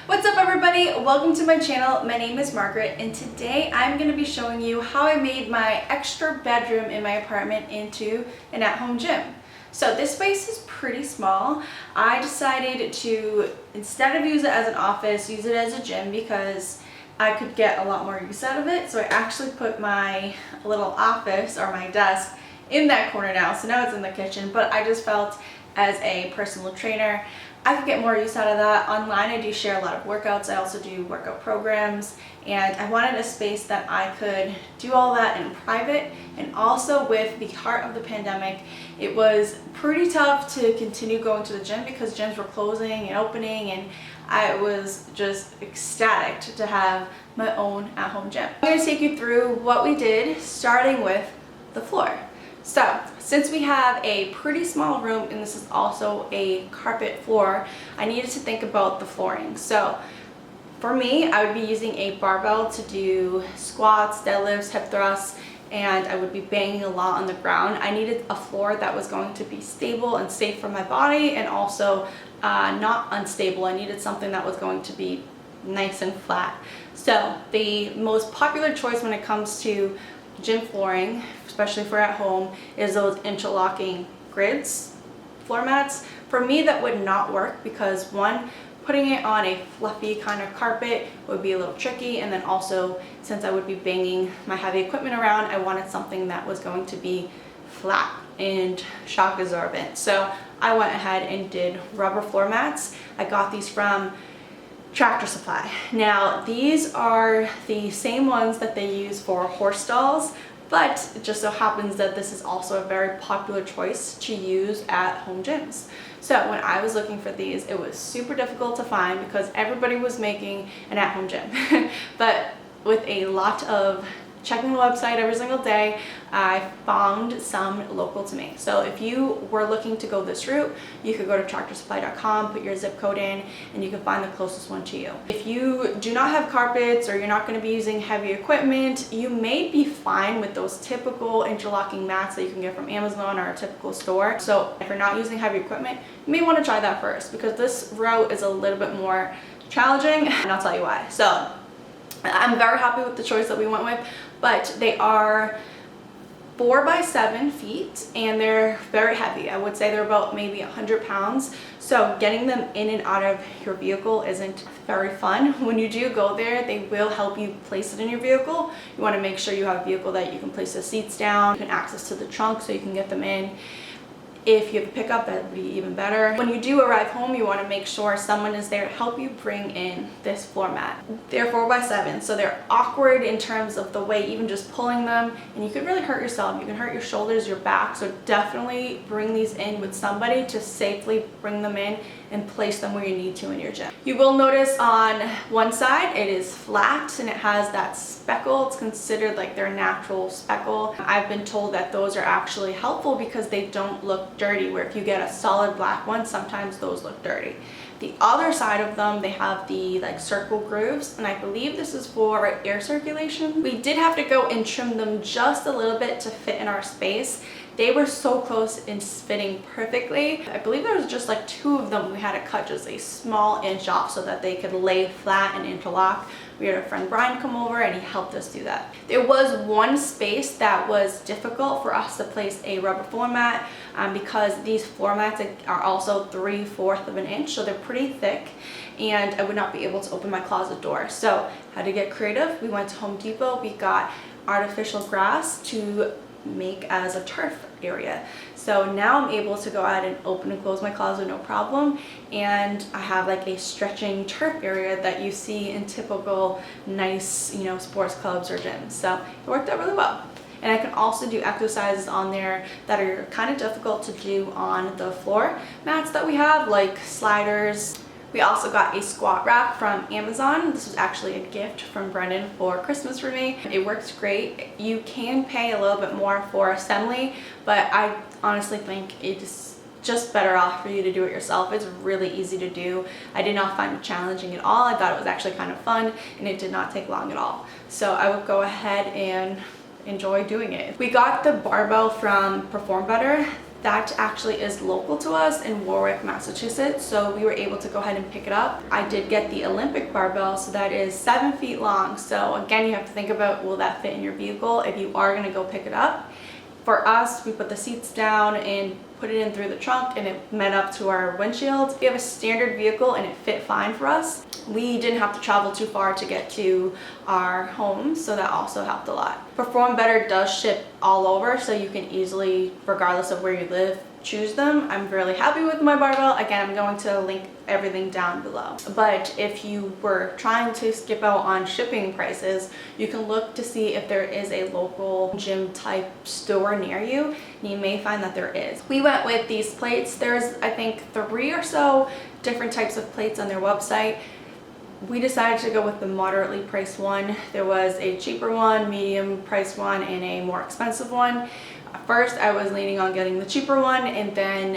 What's up everybody? Welcome to my channel. My name is Margaret and today I'm going to be showing you how I made my extra bedroom in my apartment into an at-home gym. So this space is pretty small. I decided to, instead of use it as an office, use it as a gym because I could get a lot more use out of it. So I actually put my little office or my desk in that corner now. So now it's in the kitchen, but I just felt as a personal trainer I could get more use out of that. Online I do share a lot of workouts. I also do workout programs and I wanted a space that I could do all that in private. And also with the heart of the pandemic, it was pretty tough to continue going to the gym because gyms were closing and opening, and I was just ecstatic to have my own at-home gym. I'm going to take you through what we did, starting with the floor. So since we have a pretty small room and this is also a carpet floor, I needed to think about the flooring. So for me, I would be using a barbell to do squats, deadlifts, hip thrusts, and I would be banging a lot on the ground. I needed a floor that was going to be stable and safe for my body and also not unstable. I needed something that was going to be nice and flat. So the most popular choice when it comes to gym flooring, especially for at home, is those interlocking grids, floor mats. For me, that would not work because one, putting it on a fluffy kind of carpet would be a little tricky, and then also since I would be banging my heavy equipment around, I wanted something that was going to be flat and shock absorbent. So I went ahead and did rubber floor mats. I got these from Tractor Supply. Now these are the same ones that they use for horse stalls, but it just so happens that this is also a very popular choice to use at home gyms. So when I was looking for these, it was super difficult to find because everybody was making an at-home gym. But with a lot of checking the website every single day, I found some local to me. So if you were looking to go this route, you could go to tractorsupply.com, put your zip code in, and you can find the closest one to you. If you do not have carpets or you're not going to be using heavy equipment, you may be fine with those typical interlocking mats that you can get from Amazon or a typical store. So if you're not using heavy equipment, you may want to try that first because this route is a little bit more challenging, and I'll tell you why. So I'm very happy with the choice that we went with, but they are 4 by 7 feet and they're very heavy. I would say they're about maybe 100 pounds. So getting them in and out of your vehicle isn't very fun. When you do go there, they will help you place it in your vehicle. You want to make sure you have a vehicle that you can place the seats down, you can access to the trunk so you can get them in. If you have a pickup, that would be even better. When you do arrive home, you want to make sure someone is there to help you bring in this floor mat. They're 4 by 7, so they're awkward in terms of the weight, even just pulling them, and you could really hurt yourself. You can hurt your shoulders, your back, so definitely bring these in with somebody to safely bring them in and place them where you need to in your gym. You will notice on one side it is flat and it has that speckle. It's considered like their natural speckle. I've been told that those are actually helpful because they don't look dirty, where if you get a solid black one, sometimes those look dirty. The other side of them, they have the like circle grooves, and I believe this is for air circulation. We did have to go and trim them just a little bit to fit in our space. They were so close in fitting perfectly. I believe there was just like 2 of them we had to cut just a small inch off so that they could lay flat and interlock. We had our friend Brian come over and he helped us do that. There was one space that was difficult for us to place a rubber floor mat because these floor mats are also 3/4 of an inch, so they're pretty thick, and I would not be able to open my closet door. So had to get creative. We went to Home Depot. We got artificial grass to make as a turf area. So now I'm able to go out and open and close my closet no problem, and I have like a stretching turf area that you see in typical nice, you know, sports clubs or gyms. So it worked out really well. And I can also do exercises on there that are kind of difficult to do on the floor mats that we have, like sliders. We also got a squat rack from Amazon. This was actually a gift from Brendan for Christmas for me. It works great. You can pay a little bit more for assembly, but I honestly think it's just better off for you to do it yourself. It's really easy to do. I did not find it challenging at all. I thought it was actually kind of fun, and it did not take long at all. So I would go ahead and enjoy doing it. We got the barbell from Perform Better. that actually is local to us in Warwick, Massachusetts. So we were able to go ahead and pick it up. I did get the Olympic barbell, so that is 7 feet long. So again, you have to think about, will that fit in your vehicle if you are gonna go pick it up? For us, we put the seats down and put it in through the trunk, and it met up to our windshield. We have a standard vehicle and it fit fine for us. We didn't have to travel too far to get to our home, so that also helped a lot. Perform Better does ship all over, so you can easily, regardless of where you live, choose them. I'm really happy with my barbell. Again, I'm going to link everything down below. But if you were trying to skip out on shipping prices, you can look to see if there is a local gym type store near you, and you may find that there is. We went with these plates. There's, I think, 3 or so different types of plates on their website. We decided to go with the moderately priced one. There was a cheaper one, medium priced one, and a more expensive one. At first, I was leaning on getting the cheaper one, and then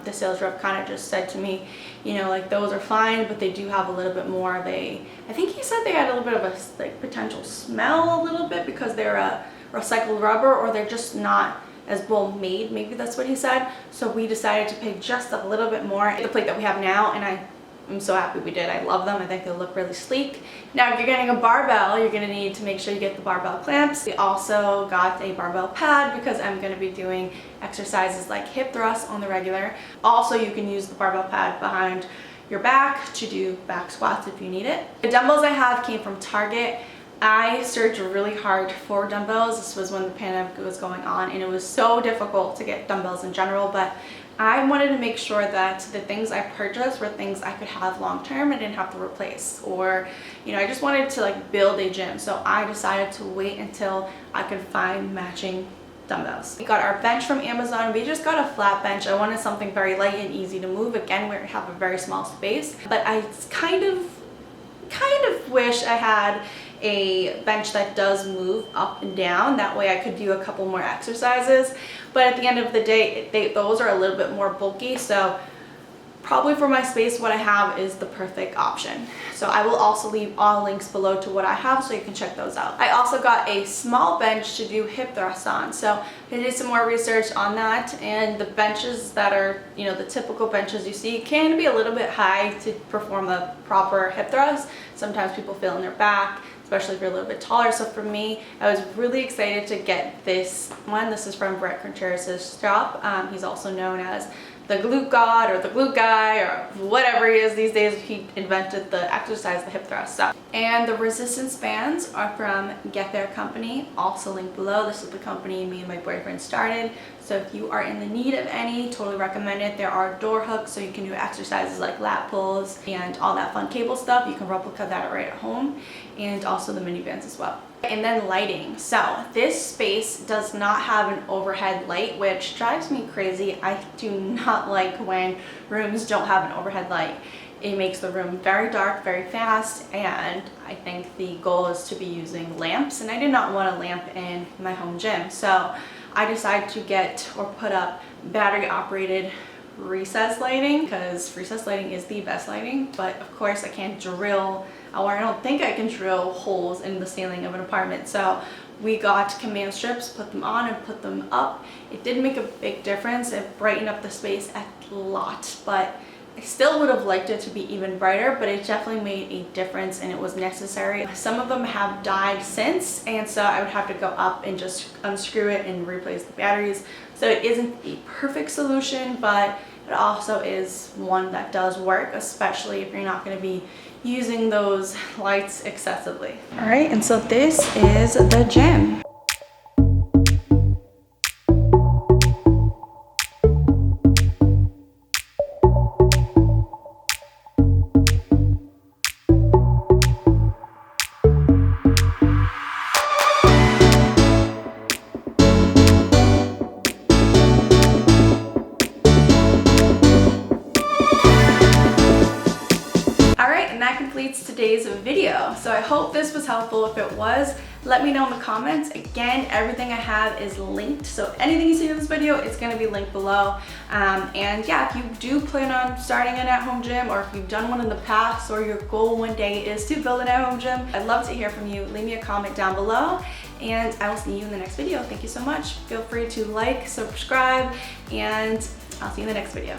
the sales rep kind of just said to me, you know, like, those are fine, but they do have a little bit more of a, I think he said they had a little bit of a like potential smell a little bit because they're a recycled rubber, or they're just not as well made. Maybe that's what he said. So we decided to pay just a little bit more. The plate that we have now, and I'm so happy we did. I love them. I think they look really sleek. Now, if you're getting a barbell, you're gonna need to make sure you get the barbell clamps. We also got a barbell pad because I'm gonna be doing exercises like hip thrusts on the regular. Also, you can use the barbell pad behind your back to do back squats if you need it. The dumbbells I have came from Target. I searched really hard for dumbbells. This was when the pandemic was going on, and it was so difficult to get dumbbells in general, but I wanted to make sure that the things I purchased were things I could have long term and didn't have to replace, or, you know, I just wanted to like build a gym. So I decided to wait until I could find matching dumbbells. We got our bench from Amazon. We just got a flat bench. I wanted something very light and easy to move. Again, we have a very small space, but I kind of wish I had a bench that does move up and down. That way I could do a couple more exercises. But at the end of the day, those are a little bit more bulky. So probably for my space, what I have is the perfect option. So I will also leave all links below to what I have so you can check those out. I also got a small bench to do hip thrusts on. So I did some more research on that, and the benches that are, you know, the typical benches you see can be a little bit high to perform a proper hip thrust. Sometimes people feel in their back, especially if you're a little bit taller. So for me, I was really excited to get this one. This is from Brett Contreras' shop. He's also known as the glute god or the glute guy or whatever he is these days. He invented the exercise, the hip thrust stuff. And the resistance bands are from Get There Company, also linked below. This is the company me and my boyfriend started. So if you are in the need of any, totally recommend it. There are door hooks, so you can do exercises like lat pulls and all that fun cable stuff. You can replica that right at home, and also the mini bands as well. And then lighting. So this space does not have an overhead light, which drives me crazy. I do not like when rooms don't have an overhead light. It makes the room very dark, very fast, and I think the goal is to be using lamps, and I did not want a lamp in my home gym. So I decided to get or put up battery operated recess lighting, because recess lighting is the best lighting. But of course I can't drill, or I don't think I can drill holes in the ceiling of an apartment. So we got command strips, put them on and put them up. It did make a big difference. It brightened up the space a lot, but I still would have liked it to be even brighter, but it definitely made a difference and it was necessary. Some of them have died since, and so I would have to go up and just unscrew it and replace the batteries. So it isn't a perfect solution, but it also is one that does work, especially if you're not going to be using those lights excessively. All right, and so this is the gym. completes today's video. So I hope this was helpful. If it was, let me know in the comments. Again, everything I have is linked. So anything you see in this video, it's gonna be linked below. And yeah, if you do plan on starting an at-home gym, or if you've done one in the past, or your goal one day is to build an at-home gym, I'd love to hear from you. Leave me a comment down below, and I will see you in the next video. Thank you so much. Feel free to like, subscribe, and I'll see you in the next video.